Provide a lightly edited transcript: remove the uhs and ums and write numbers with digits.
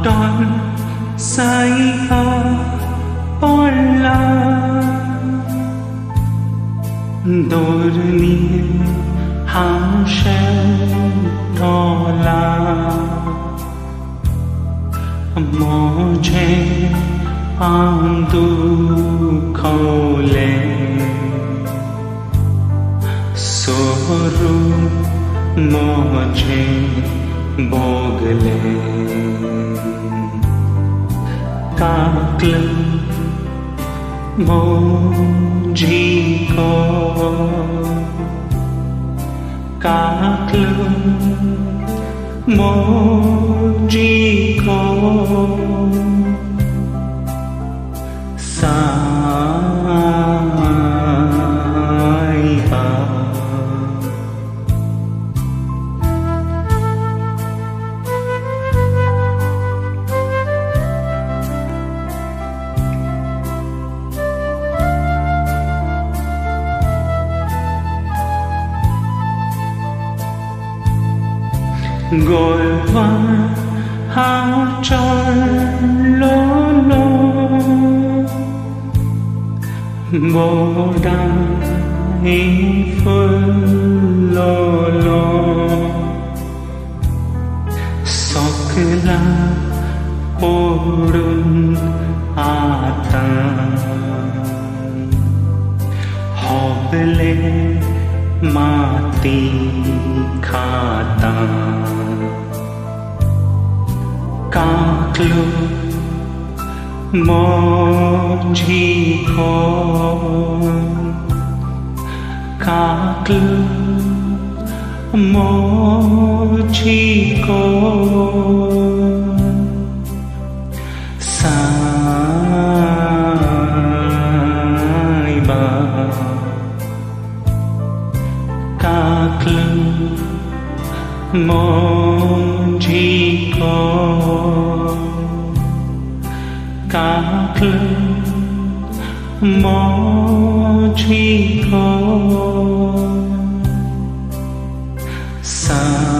tròn say pola dorni hamshen tola mujhe andu khole soru mujhe bogle kaklam moji ko kaklam moji ko saiba gọi vào áo tròn lố lố bồ đăng ý phương lô lô sokla orun ata hoble mati khata kaklu moji ko kaklu moji ko saiba kaklu moji ko kaklu moji ko saiba